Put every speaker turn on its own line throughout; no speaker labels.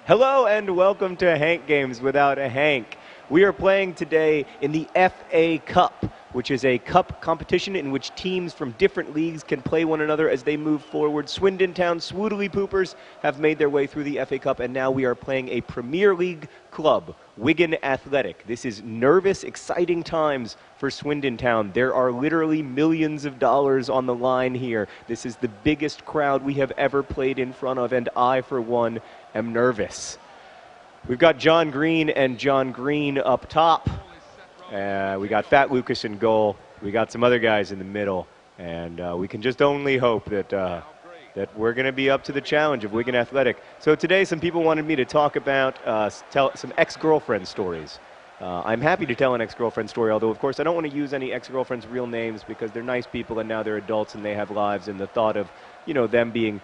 Hello and welcome to Hank Games Without a Hank. We are playing today in the FA Cup, which is a cup competition in which teams from different leagues can play one another as they move forward. Swindon Town Swoodily Poopers have made their way through the FA Cup, and now we are playing a Premier League club, Wigan Athletic. This is nervous, exciting times for Swindon Town. There are literally millions of dollars on the line here. This is the biggest crowd we have ever played in front of, and I, for one, am nervous. We've got John Green and John Green up top. We got Fat Lucas in goal. We got some other guys in the middle. And we can just only hope that, that we're going to be up to the challenge of Wigan Athletic. So today some people wanted me to talk about tell some ex-girlfriend stories. I'm happy to tell an ex-girlfriend story, although of course I don't want to use any ex-girlfriends' real names because they're nice people and now they're adults and they have lives, and the thought of, them being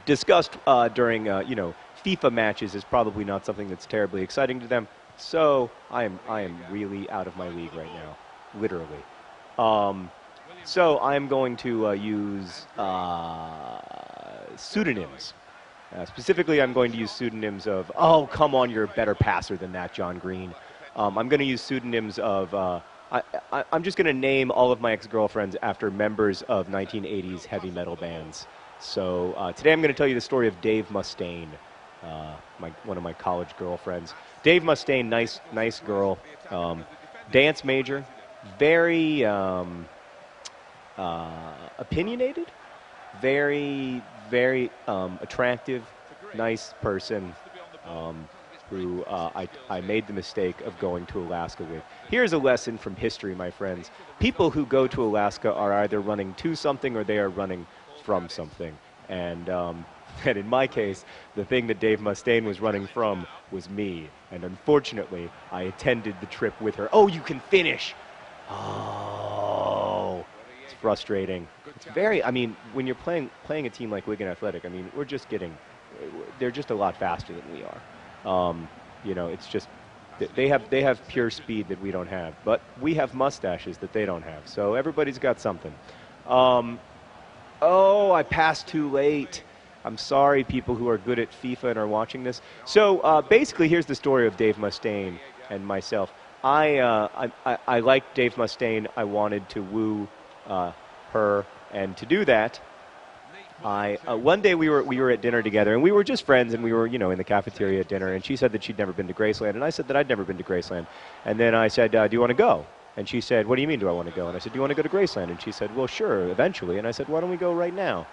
discussed during, FIFA matches is probably not something that's terribly exciting to them. So I am really out of my league right now, literally. So I'm going to use pseudonyms. Specifically, I'm going to use pseudonyms of, oh, come on, you're a better passer than that, John Green. I'm going to use pseudonyms of, I'm just going to name all of my ex-girlfriends after members of 1980s heavy metal bands. So today I'm going to tell you the story of Dave Mustaine, one of my college girlfriends. Dave Mustaine, nice girl, dance major, very opinionated, very attractive, nice person, who I made the mistake of going to Alaska with. Here's a lesson from history, my friends. People who go to Alaska are either running to something or they are running from something. And in my case, the thing that Dave Mustaine was running from was me. And unfortunately, I attended the trip with her. Oh, you can finish! Oh, it's frustrating. It's very, when you're playing a team like Wigan Athletic, they're just a lot faster than we are. It's just, they have pure speed that we don't have. But we have mustaches that they don't have. So everybody's got something. Oh, I passed too late. I'm sorry, people who are good at FIFA and are watching this. So basically, here's the story of Dave Mustaine and myself. I liked Dave Mustaine. I wanted to woo her, and to do that, one day we were at dinner together, and we were just friends, and we were in the cafeteria at dinner. And she said that she'd never been to Graceland, and I said that I'd never been to Graceland. And then I said, "Do you want to go?" And she said, "What do you mean, do I want to go?" And I said, "Do you want to go to Graceland?" And she said, "Well, sure, eventually." And I said, "Why don't we go right now?"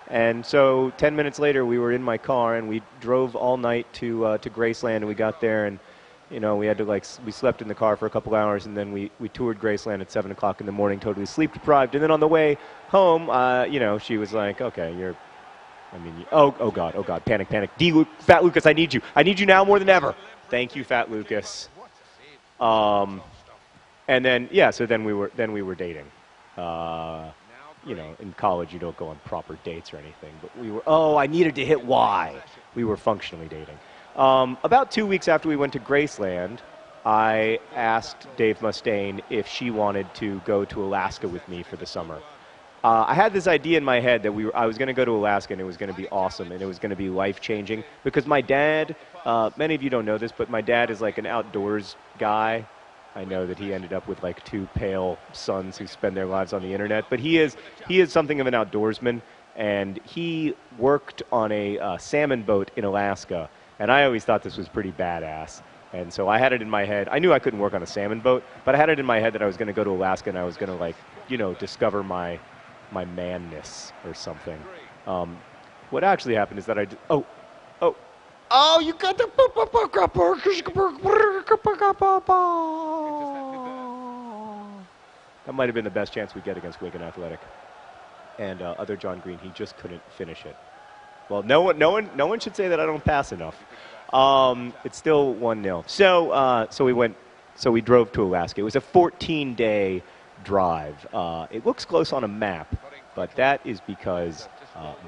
And so 10 minutes later, we were in my car, and we drove all night to Graceland, and we got there, and we had to we slept in the car for a couple hours, and then we toured Graceland at 7 o'clock in the morning, totally sleep deprived. And then on the way home, she was like, "Okay, oh God, panic. Fat Lucas, I need you now more than ever." Thank you, Fat Lucas. And then so then we were dating. In college you don't go on proper dates or anything, but I needed to hit Y. We were functionally dating. About 2 weeks after we went to Graceland, I asked Dave Mustaine if she wanted to go to Alaska with me for the summer. I had this idea in my head that I was going to go to Alaska, and it was going to be awesome, and it was going to be life-changing, because my dad, many of you don't know this, but my dad is like an outdoors guy. I know that he ended up with like two pale sons who spend their lives on the internet, but he is something of an outdoorsman, and he worked on a salmon boat in Alaska, and I always thought this was pretty badass. And so I had it in my head. I knew I couldn't work on a salmon boat, but I had it in my head that I was going to go to Alaska, and I was going to discover my manness or something. What actually happened is that you got the... That might have been the best chance we get against Wigan Athletic. And other John Green, he just couldn't finish it. Well, no one should say that I don't pass enough. It's still 1-0. So we drove to Alaska. It was a 14-day drive. It looks close on a map, but that is because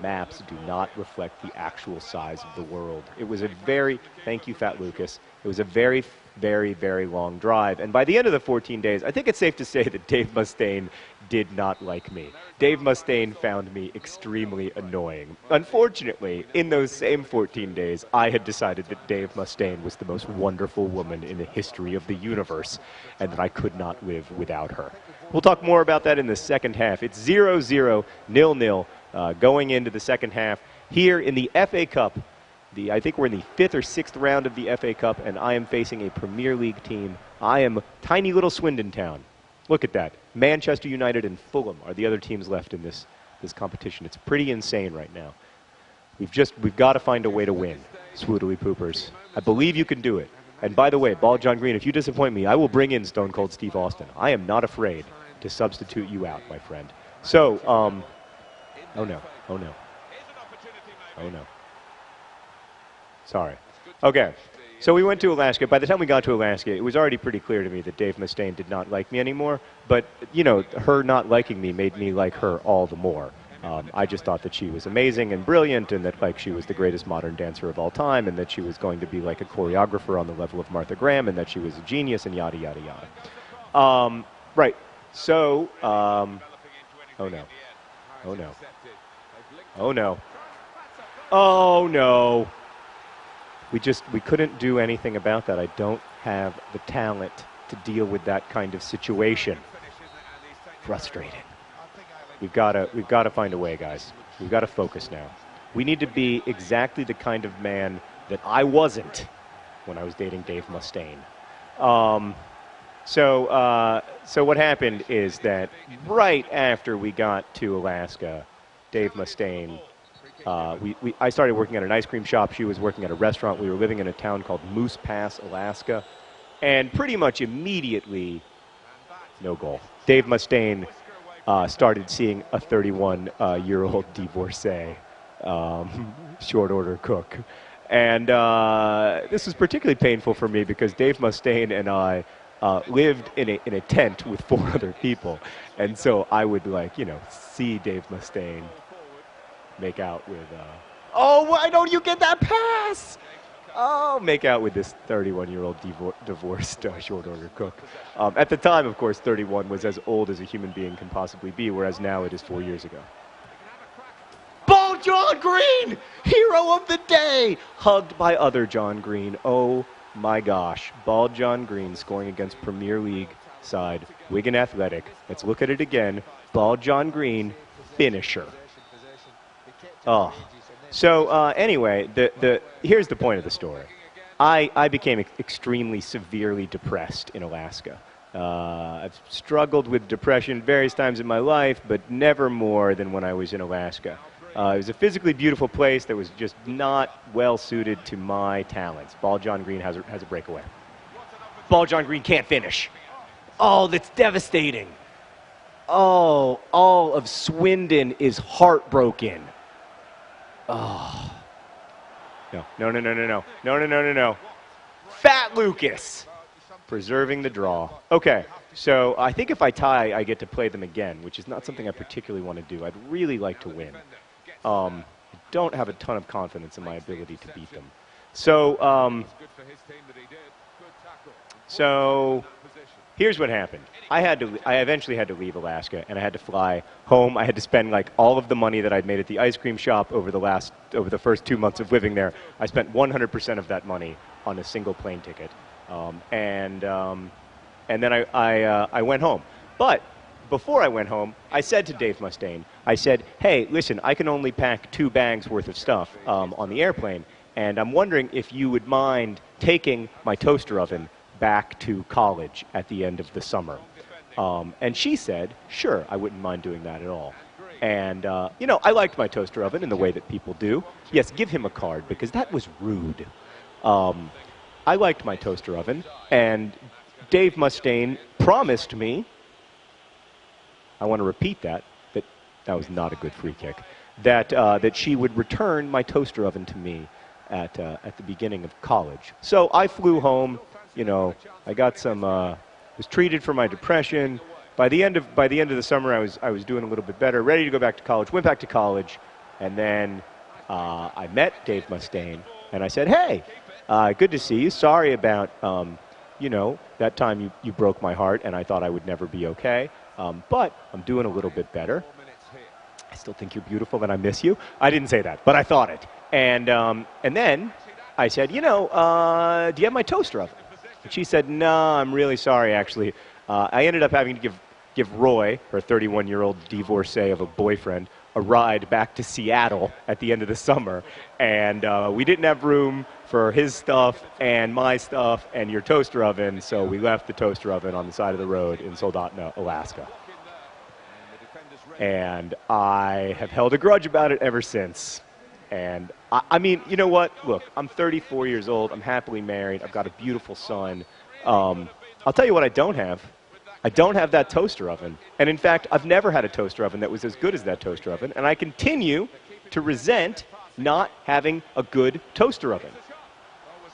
maps do not reflect the actual size of the world. It was a very, thank you, Fat Lucas, it was a very, very, very long drive. And by the end of the 14 days, I think it's safe to say that Dave Mustaine did not like me. Dave Mustaine found me extremely annoying. Unfortunately, in those same 14 days, I had decided that Dave Mustaine was the most wonderful woman in the history of the universe, and that I could not live without her. We'll talk more about that in the second half. It's 0-0, 0-0, going into the second half here in the FA Cup. I think we're in the 5th or 6th round of the FA Cup, and I am facing a Premier League team. I am tiny little Swindon town. Look at that. Manchester United and Fulham are the other teams left in this competition. It's pretty insane right now. We've got to find a way to win, Swoodly Poopers. I believe you can do it. And by the way, Ball John Green, if you disappoint me, I will bring in Stone Cold Steve Austin. I am not afraid to substitute you out, my friend. So, oh no, oh no, oh no. Sorry. Okay, so we went to Alaska. By the time we got to Alaska, it was already pretty clear to me that Dave Mustaine did not like me anymore. But, you know, her not liking me made me like her all the more. I just thought that she was amazing and brilliant, and that, like, she was the greatest modern dancer of all time, and that she was going to be like a choreographer on the level of Martha Graham, and that she was a genius, and yada, yada, yada. Right. So, oh no. Oh no. Oh no. Oh no. We couldn't do anything about that. I don't have the talent to deal with that kind of situation. Frustrating. We've got to find a way, guys. We've got to focus now. We need to be exactly the kind of man that I wasn't when I was dating Dave Mustaine. So what happened is that right after we got to Alaska, Dave Mustaine, I started working at an ice cream shop. She was working at a restaurant. We were living in a town called Moose Pass, Alaska. And pretty much immediately, no goal. Dave Mustaine started seeing a 31-year-old divorcee, short order cook. And this was particularly painful for me because Dave Mustaine and I lived in a tent with 4 other people. And so I would, like, you know, see Dave Mustaine make out with, oh, why don't you get that pass? Oh, make out with this 31-year-old divorced short order cook. At the time, of course, 31 was as old as a human being can possibly be, whereas now it is 4 years ago. Ball John Green, hero of the day, hugged by other John Green. Oh my gosh, Ball John Green scoring against Premier League side Wigan Athletic. Let's look at it again. Ball John Green, finisher. Oh. So anyway, here's the point of the story. I became extremely severely depressed in Alaska. I've struggled with depression various times in my life, but never more than when I was in Alaska. It was a physically beautiful place that was just not well suited to my talents. Ball John Green has a breakaway. Ball John Green can't finish. Oh, that's devastating. Oh, all of Swindon is heartbroken. Oh. No. Fat Lucas. Preserving the draw. Okay, so I think if I tie, I get to play them again, which is not something I particularly want to do. I'd really like to win. I don't have a ton of confidence in my ability to beat them. So here's what happened. I eventually had to leave Alaska, and I had to fly home. I had to spend, like, all of the money that I'd made at the ice cream shop over the first 2 months of living there. I spent 100% of that money on a single plane ticket, and then I went home. But before I went home, I said to Dave Mustaine, I said, "Hey, listen, I can only pack 2 bags worth of stuff on the airplane, and I'm wondering if you would mind taking my toaster oven back to college at the end of the summer." And she said, "Sure, I wouldn't mind doing that at all." And, you know, I liked my toaster oven in the way that people do. Yes, give him a card, because that was rude. I liked my toaster oven, and Dave Mustaine promised me, I want to repeat that was not a good free kick, that she would return my toaster oven to me at the beginning of college. So I flew home. You know, I got some, was treated for my depression. By the end of the summer, I was doing a little bit better, ready to go back to college. Went back to college, And then I met Dave Mustaine, and I said, hey, good to see you. Sorry about, you know, that time you broke my heart, and I thought I would never be okay. But I'm doing a little bit better. I still think you're beautiful, and I miss you. I didn't say that, but I thought it. And then I said, you know, do you have my toaster oven? And she said, no, I'm really sorry, actually. I ended up having to give Roy, her 31-year-old divorcee of a boyfriend, a ride back to Seattle at the end of the summer. And we didn't have room for his stuff and my stuff and your toaster oven, so we left the toaster oven on the side of the road in Soldotna, Alaska. And I have held a grudge about it ever since. And I mean, you know what? Look, I'm 34 years old. I'm happily married. I've got a beautiful son. I'll tell you what I don't have. I don't have that toaster oven. And in fact, I've never had a toaster oven that was as good as that toaster oven. And I continue to resent not having a good toaster oven.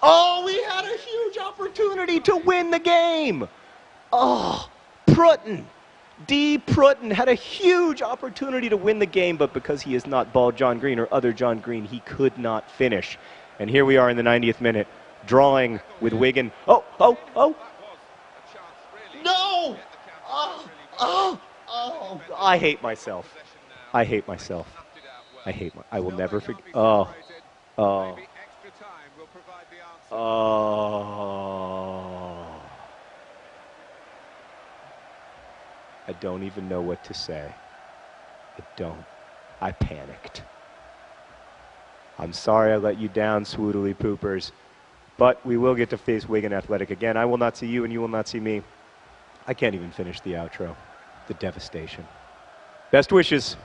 Oh, we had a huge opportunity to win the game. Oh, Prutten. D. Prutten had a huge opportunity to win the game, but because he is not bald John Green or other John Green, he could not finish. And here we are in the 90th minute, drawing with Wigan. Oh. No! Oh, I hate myself. I hate myself. I will never forget. Oh. I don't even know what to say. I panicked. I'm sorry I let you down, swoodily poopers, but we will get to face Wigan Athletic again. I will not see you and you will not see me. I can't even finish the outro. The devastation. Best wishes.